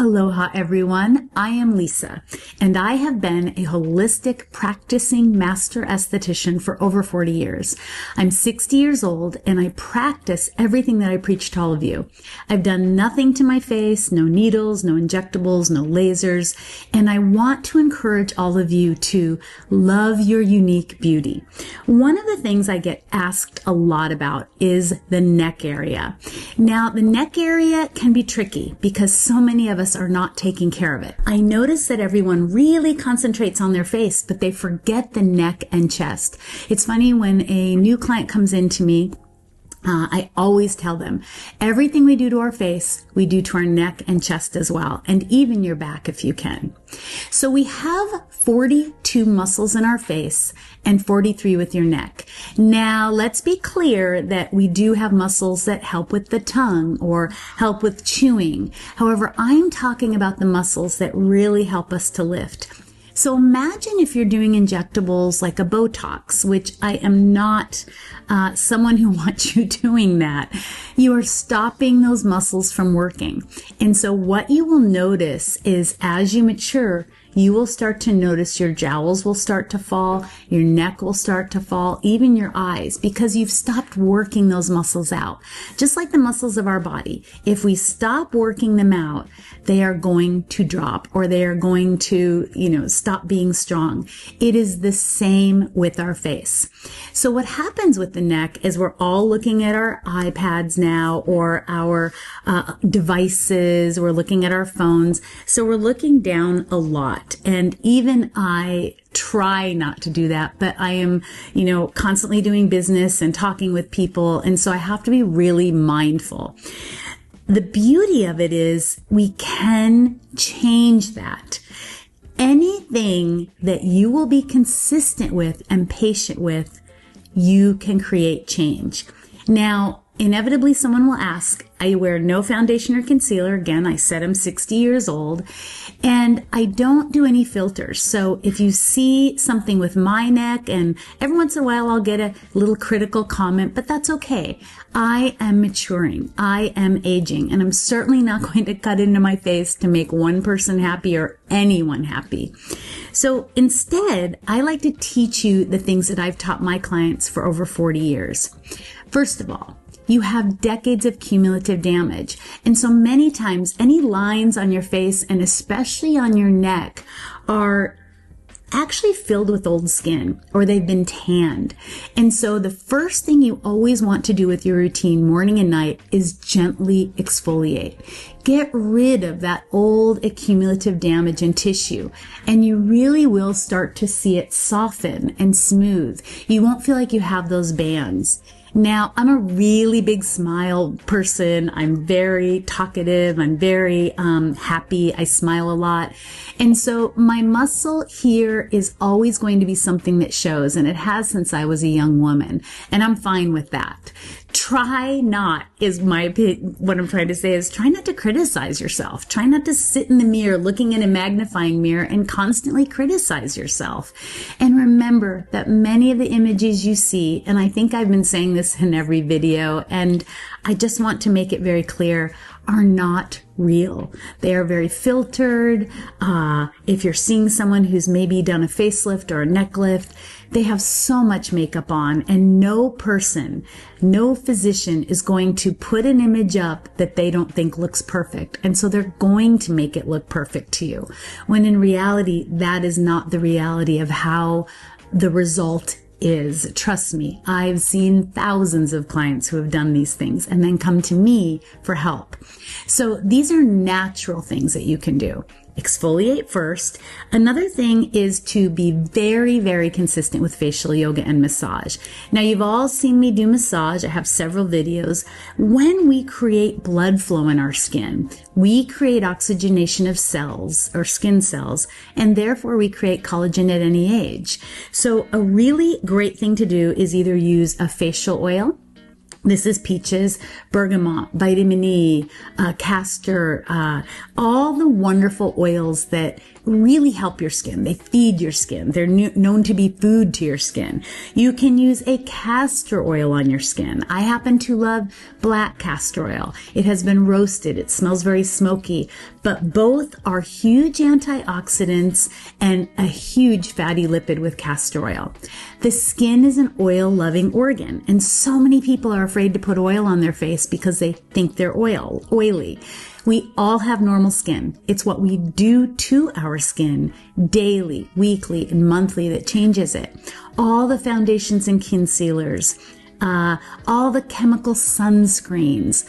Aloha everyone, I am Lisa, and I have been a holistic practicing master esthetician for over 40 years. I'm 60 years old and I practice everything that I preach to all of you. I've done nothing to my face, no needles, no injectables, no lasers, and I want to encourage all of you to love your unique beauty. One of the things I get asked a lot about is the neck area. Now, the neck area can be tricky because so many of us are not taking care of it. I notice that everyone really concentrates on their face, but they forget the neck and chest. It's funny when a new client comes in to me, I always tell them, everything we do to our face, we do to our neck and chest as well, and even your back if you can. So we have 42 muscles in our face and 43 with your neck. Now, let's be clear that we do have muscles that help with the tongue or help with chewing. However, I'm talking about the muscles that really help us to lift. So imagine if you're doing injectables like a Botox, which I am not someone who wants you doing that. You are stopping those muscles from working. And so what you will notice is as you mature, you will start to notice your jowls will start to fall, your neck will start to fall, even your eyes, because you've stopped working those muscles out. Just like the muscles of our body, if we stop working them out, they are going to drop or they are going to, stop being strong. It is the same with our face. So what happens with the neck is we're all looking at our iPads now or our devices, we're looking at our phones. So we're looking down a lot. And even I try not to do that, but I am, constantly doing business and talking with people. And so I have to be really mindful. The beauty of it is we can change that. Anything that you will be consistent with and patient with, you can create change. Now, inevitably, someone will ask, I wear no foundation or concealer. Again, I said I'm 60 years old and I don't do any filters. So if you see something with my neck, and every once in a while I'll get a little critical comment, but that's okay. I am maturing. I am aging, and I'm certainly not going to cut into my face to make one person happy or anyone happy. So instead, I like to teach you the things that I've taught my clients for over 40 years. First of all, you have decades of cumulative damage. And so many times, any lines on your face and especially on your neck are actually filled with old skin or they've been tanned. And so the first thing you always want to do with your routine morning and night is gently exfoliate. Get rid of that old accumulative damage in tissue, and you really will start to see it soften and smooth. You won't feel like you have those bands. Now, I'm a really big smile person. I'm very talkative. I'm very happy. I smile a lot. And so my muscle here is always going to be something that shows, and it has since I was a young woman, and I'm fine with that. Try not, what I'm trying to say is try not to criticize yourself. Try not to sit in the mirror looking in a magnifying mirror and constantly criticize yourself. And remember that many of the images you see, and I think I've been saying this in every video, and I just want to make it very clear, are not real. They are very filtered. If you're seeing someone who's maybe done a facelift or a neck lift, they have so much makeup on, and no person, no physician is going to put an image up that they don't think looks perfect. And so they're going to make it look perfect to you, when in reality, that is not the reality of how the result is. Trust me, I've seen thousands of clients who have done these things and then come to me for help. So these are natural things that you can do. Exfoliate first. Another thing is to be very, very consistent with facial yoga and massage. Now, you've all seen me do massage. I have several videos. When we create blood flow in our skin, we create oxygenation of cells or skin cells, and therefore we create collagen at any age. So a really great thing to do is either use a facial oil. This is peaches, bergamot, vitamin E, castor, all the the wonderful oils that really help your skin. They feed your skin. They're known to be food to your skin. You can use a castor oil on your skin. I happen to love black castor oil. It has been roasted. It smells very smoky, but both are huge antioxidants and a huge fatty lipid with castor oil. The skin is an oil-loving organ, and so many people are afraid to put oil on their face because they think they're oily. We all have normal skin. It's what we do to our skin daily, weekly, and monthly that changes it. All the foundations and concealers, all the chemical sunscreens,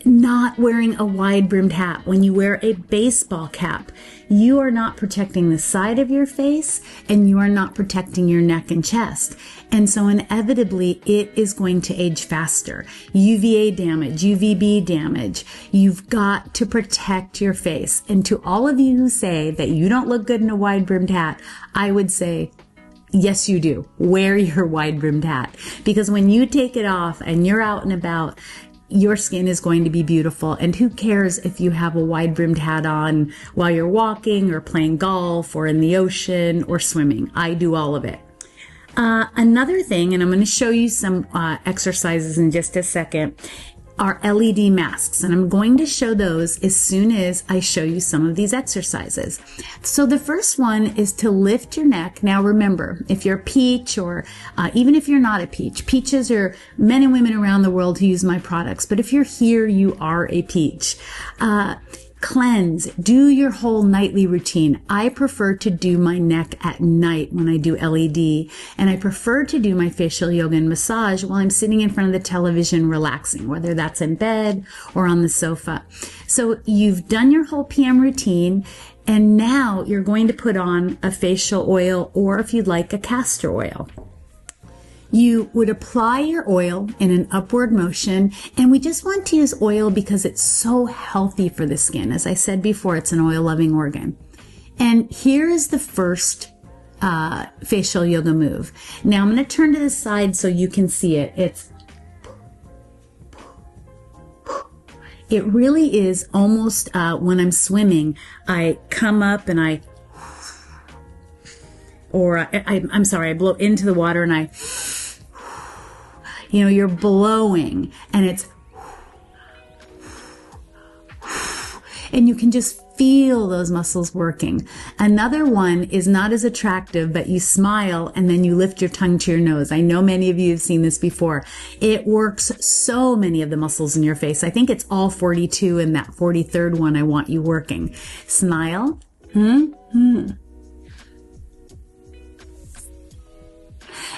not wearing a wide-brimmed hat. When you wear a baseball cap, you are not protecting the side of your face, and you are not protecting your neck and chest. And so inevitably, it is going to age faster. UVA damage, UVB damage. You've got to protect your face. And to all of you who say that you don't look good in a wide-brimmed hat, I would say, yes, you do. Wear your wide-brimmed hat. Because when you take it off and you're out and about, your skin is going to be beautiful. And who cares if you have a wide-brimmed hat on while you're walking or playing golf or in the ocean or swimming? I do all of it. Another thing, and I'm going to show you some exercises in just a second, are LED masks. And I'm going to show those as soon as I show you some of these exercises. So the first one is to lift your neck. Now remember, if you're a peach or even if you're not a peach, peaches are men and women around the world who use my products. But if you're here, you are a peach. Cleanse, do your whole nightly routine. I prefer to do my neck at night when I do LED, and I prefer to do my facial yoga and massage while I'm sitting in front of the television relaxing, whether that's in bed or on the sofa. So you've done your whole PM routine, and now you're going to put on a facial oil, or if you'd like, a castor oil. You would apply your oil in an upward motion, and we just want to use oil because it's so healthy for the skin. As I said before, it's an oil-loving organ. And here is the first facial yoga move. Now I'm going to turn to the side so you can see it. It really is almost when I'm swimming, I come up and I blow into the water and you're blowing and and you can just feel those muscles working. Another one is not as attractive, but you smile and then you lift your tongue to your nose. I know many of you have seen this before. It works so many of the muscles in your face. I think it's all 42, and that 43rd one I want you working. Smile.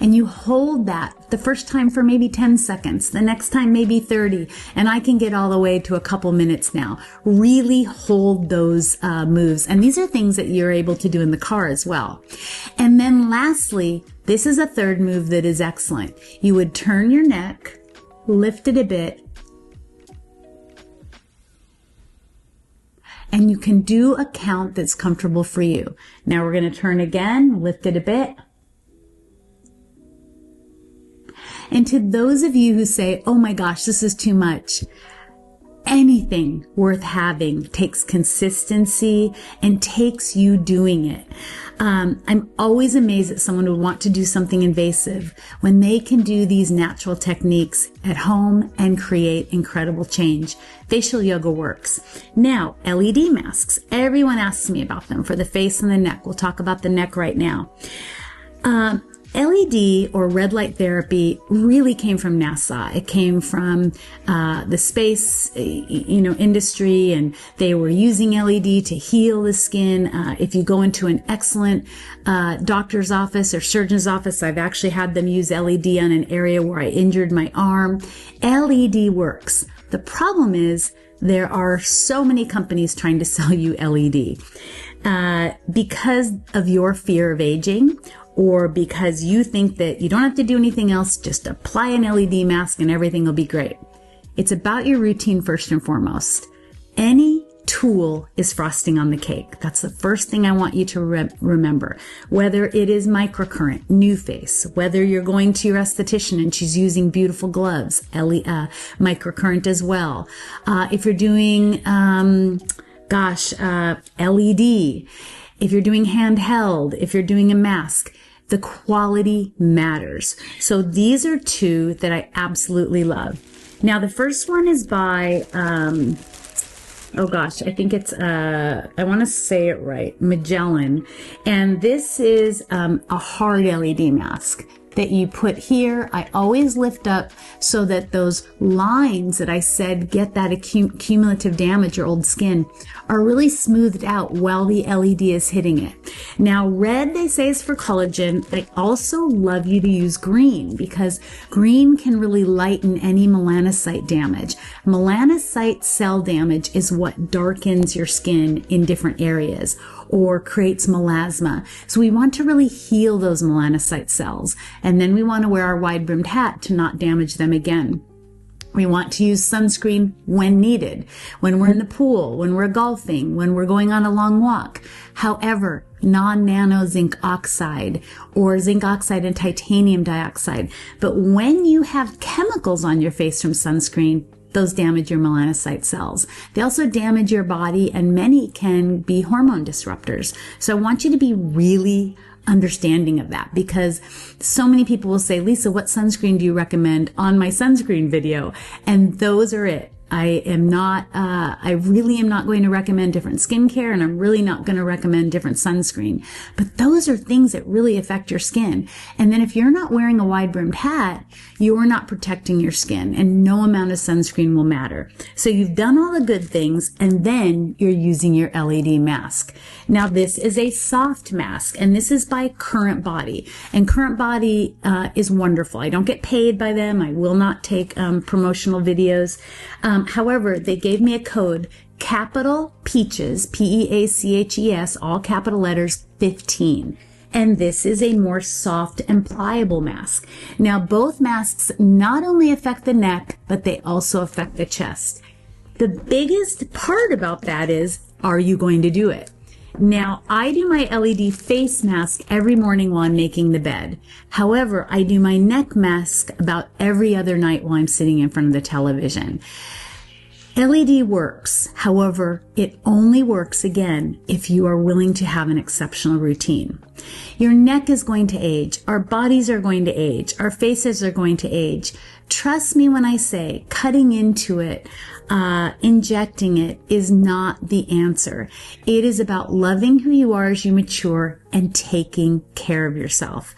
And you hold that the first time for maybe 10 seconds, the next time maybe 30, and I can get all the way to a couple minutes now. Really hold those moves. And these are things that you're able to do in the car as well. And then lastly, this is a third move that is excellent. You would turn your neck, lift it a bit, and you can do a count that's comfortable for you. Now we're going to turn again, lift it a bit. And to those of you who say, oh my gosh, this is too much, anything worth having takes consistency and takes you doing it. I'm always amazed that someone would want to do something invasive when they can do these natural techniques at home and create incredible change. Facial yoga works. Now, LED masks. Everyone asks me about them for the face and the neck. We'll talk about the neck right now. LED, or red light therapy, really came from NASA. It came from the space, industry, and they were using LED to heal the skin. If you go into an excellent doctor's office or surgeon's office, I've actually had them use LED on an area where I injured my arm. LED works. The problem is there are so many companies trying to sell you LED. Because of your fear of aging, or because you think that you don't have to do anything else, just apply an LED mask and everything will be great. It's about your routine first and foremost. Any tool is frosting on the cake. That's the first thing I want you to remember. Whether it is microcurrent, NuFace, whether you're going to your esthetician and she's using beautiful gloves, microcurrent as well. If you're doing LED. If you're doing handheld, if you're doing a mask, the quality matters. So these are two that I absolutely love. Now, the first one is by, I think it's, I want to say it right, Magellan. And this is a hard LED mask that you put here. I always lift up so that those lines that I said get that cumulative damage or old skin are really smoothed out while the LED is hitting it. Now, red, they say, is for collagen. I also love you to use green because green can really lighten any melanocyte damage. Melanocyte cell damage is what darkens your skin in different areas or creates melasma. So we want to really heal those melanocyte cells. And then we want to wear our wide-brimmed hat to not damage them again. We want to use sunscreen when needed, when we're in the pool, when we're golfing, when we're going on a long walk. However, non-nano zinc oxide or zinc oxide and titanium dioxide. But when you have chemicals on your face from sunscreen, those damage your melanocyte cells. They also damage your body, and many can be hormone disruptors. So I want you to be really understanding of that, because so many people will say, Lisa, what sunscreen do you recommend on my sunscreen video? And those are it. I really am not going to recommend different skincare, and I'm really not going to recommend different sunscreen. But those are things that really affect your skin. And then if you're not wearing a wide-brimmed hat, you're not protecting your skin, and no amount of sunscreen will matter. So you've done all the good things, and then you're using your LED mask. Now, this is a soft mask, and this is by Current Body. And Current Body is wonderful. I don't get paid by them. I will not take promotional videos. However, they gave me a code, capital Peaches, Peaches, all capital letters, 15. And this is a more soft and pliable mask. Now, both masks not only affect the neck, but they also affect the chest. The biggest part about that is, are you going to do it? Now, I do my LED face mask every morning while I'm making the bed. However, I do my neck mask about every other night while I'm sitting in front of the television. LED works. However, it only works, again, if you are willing to have an exceptional routine. Your neck is going to age. Our bodies are going to age. Our faces are going to age. Trust me when I say cutting into it, injecting it is not the answer. It is about loving who you are as you mature and taking care of yourself.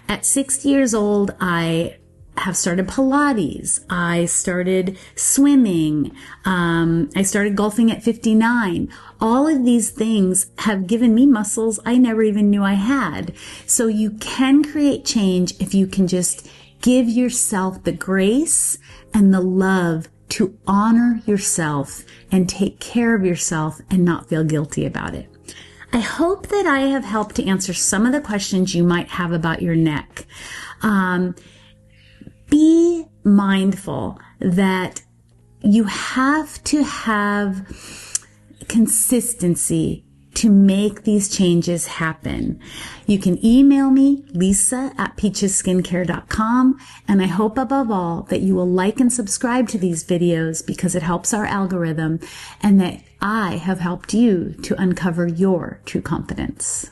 At 60 years old, I have started Pilates. I started swimming. I started golfing at 59. All of these things have given me muscles I never even knew I had. So you can create change if you can just give yourself the grace and the love to honor yourself and take care of yourself and not feel guilty about it. I hope that I have helped to answer some of the questions you might have about your neck. Be mindful that you have to have consistency to make these changes happen. You can email me, lisa@peachesskincare.com, and I hope above all that you will like and subscribe to these videos because it helps our algorithm, and that I have helped you to uncover your true confidence.